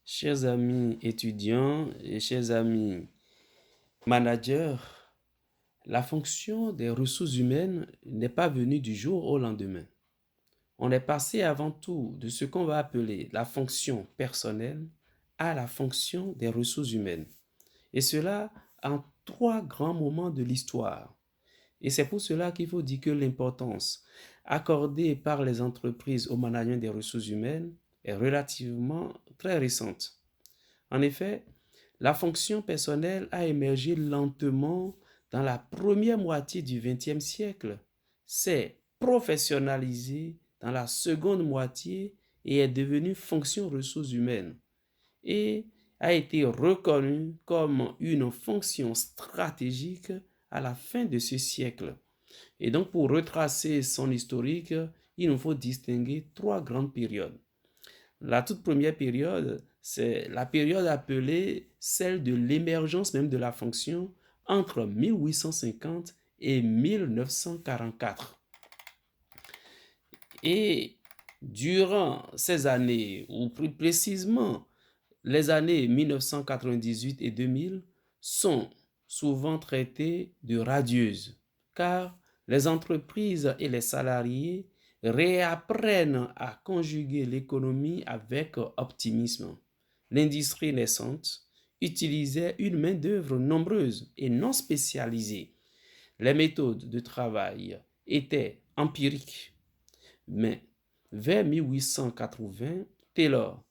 Chers amis étudiants et chers amis managers, la fonction des ressources humaines n'est pas venue du jour au lendemain. On est passé avant tout de ce qu'on va appeler la fonction personnelle à la fonction des ressources humaines. Et cela en trois grands moments de l'histoire. Et c'est pour cela qu'il faut dire que l'importance accordée par les entreprises au management des ressources humaines est relativement très récente. En effet, la fonction personnelle a émergé lentement dans la première moitié du XXe siècle, s'est professionnalisée dans la seconde moitié et est devenue fonction ressources humaines et a été reconnue comme une fonction stratégique à la fin de ce siècle. Et donc pour retracer son historique, il nous faut distinguer trois grandes périodes. La toute première période, c'est la période appelée celle de l'émergence même de la fonction entre 1850 et 1944. Et durant ces années, ou plus précisément les années 1998 et 2000, sont souvent traitées de radieuses, car les entreprises et les salariés réapprennent à conjuguer l'économie avec optimisme. L'industrie naissante utilisait une main-d'œuvre nombreuse et non spécialisée. Les méthodes de travail étaient empiriques, mais vers 1880, Taylor,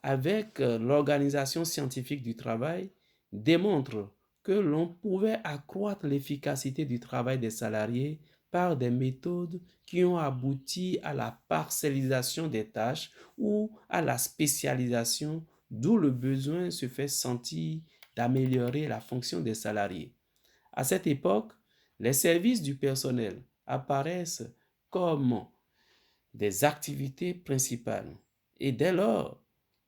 avec l'Organisation scientifique du travail, démontre que l'on pouvait accroître l'efficacité du travail des salariés par des méthodes qui ont abouti à la parcellisation des tâches ou à la spécialisation, d'où le besoin se fait sentir d'améliorer la fonction des salariés. À cette époque, les services du personnel apparaissent comme des activités principales. Et dès lors,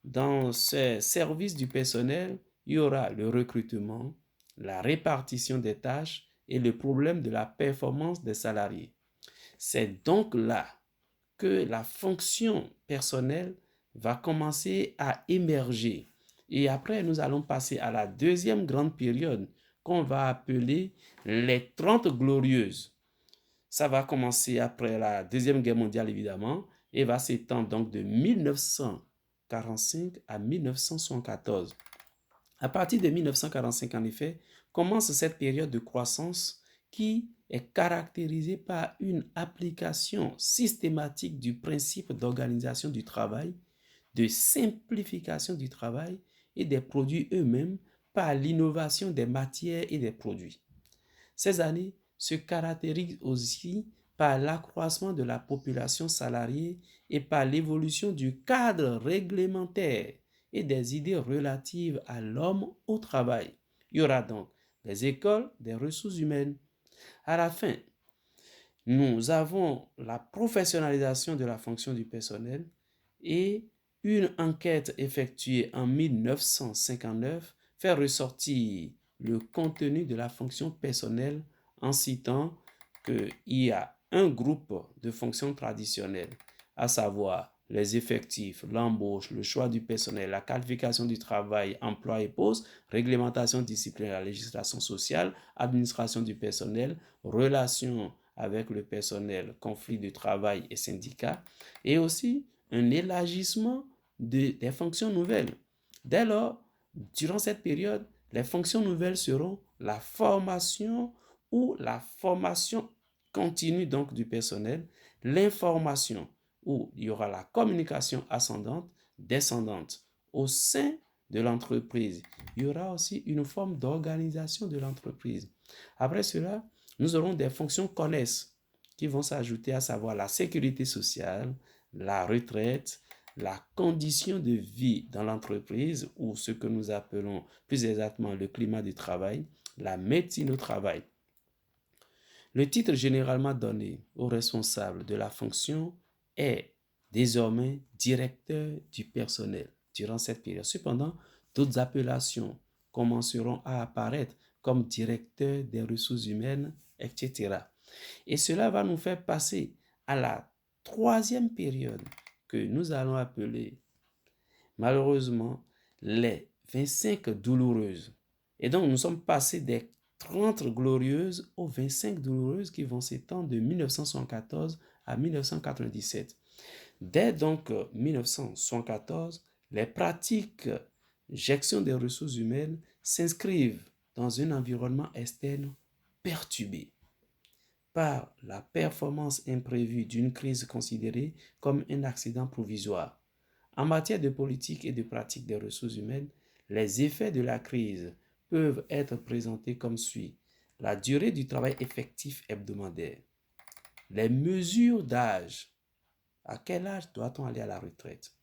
dans ces services du personnel, il y aura le recrutement, la répartition des tâches et le problème de la performance des salariés. C'est donc là que la fonction personnelle va commencer à émerger. Et après, nous allons passer à la deuxième grande période qu'on va appeler les 30 glorieuses. Ça va commencer après la Deuxième Guerre mondiale, évidemment, et va s'étendre donc de 1945 à 1974. À partir de 1945, en effet, commence cette période de croissance qui est caractérisée par une application systématique du principe d'organisation du travail, de simplification du travail et des produits eux-mêmes par l'innovation des matières et des produits. Ces années se caractérisent aussi par l'accroissement de la population salariée et par l'évolution du cadre réglementaire et des idées relatives à l'homme au travail. Il y aura donc les écoles des ressources humaines. À la fin, nous avons la professionnalisation de la fonction du personnel et une enquête effectuée en 1959 fait ressortir le contenu de la fonction personnelle en citant qu'il y a un groupe de fonctions traditionnelles, à savoir les effectifs, l'embauche, le choix du personnel, la qualification du travail, emploi et poste, réglementation, discipline, la législation sociale, administration du personnel, relations avec le personnel, conflit de travail et syndicats, et aussi un élargissement des fonctions nouvelles. Dès lors, durant cette période, les fonctions nouvelles seront la formation ou la formation continue donc du personnel, l'information où il y aura la communication ascendante, descendante. Au sein de l'entreprise, il y aura aussi une forme d'organisation de l'entreprise. Après cela, nous aurons des fonctions connexes qui vont s'ajouter, à savoir la sécurité sociale, la retraite, la condition de vie dans l'entreprise ou ce que nous appelons plus exactement le climat du travail, la médecine au travail. Le titre généralement donné au responsable de la fonction est désormais directeur du personnel durant cette période. Cependant, d'autres appellations commenceront à apparaître comme directeur des ressources humaines, etc. Et cela va nous faire passer à la troisième période que nous allons appeler malheureusement les 25 douloureuses. Et donc, nous sommes passés des 30 glorieuses aux 25 douloureuses qui vont s'étendre de 1974 à 1997. Dès donc 1974, les pratiques gestion des ressources humaines s'inscrivent dans un environnement externe perturbé par la performance imprévue d'une crise considérée comme un accident provisoire. En matière de politique et de pratique des ressources humaines, les effets de la crise peuvent être présentés comme suit. La durée du travail effectif hebdomadaire, les mesures d'âge, à quel âge doit-on aller à la retraite,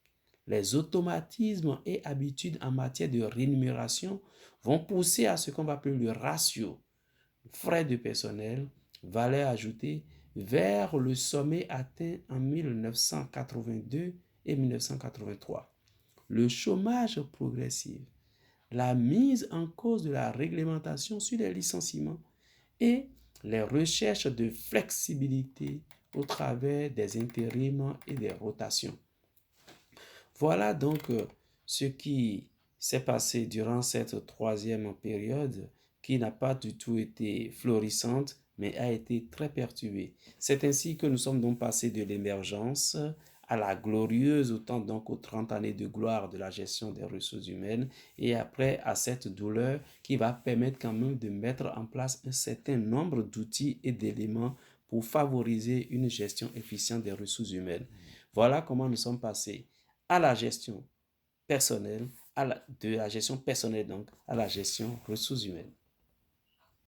les automatismes et habitudes en matière de rémunération vont pousser à ce qu'on va appeler le ratio frais de personnel, valeur ajoutée, vers le sommet atteint en 1982 et 1983. Le chômage progressif, la mise en cause de la réglementation sur les licenciements et les recherches de flexibilité au travers des intérims et des rotations. Voilà donc ce qui s'est passé durant cette troisième période qui n'a pas du tout été florissante, mais a été très perturbée. C'est ainsi que nous sommes donc passés de l'émergence à la glorieuse, autant donc aux 30 années de gloire de la gestion des ressources humaines, et après à cette douleur qui va permettre quand même de mettre en place un certain nombre d'outils et d'éléments pour favoriser une gestion efficiente des ressources humaines. Voilà comment nous sommes passés à la gestion personnelle, de la gestion personnelle donc à la gestion ressources humaines.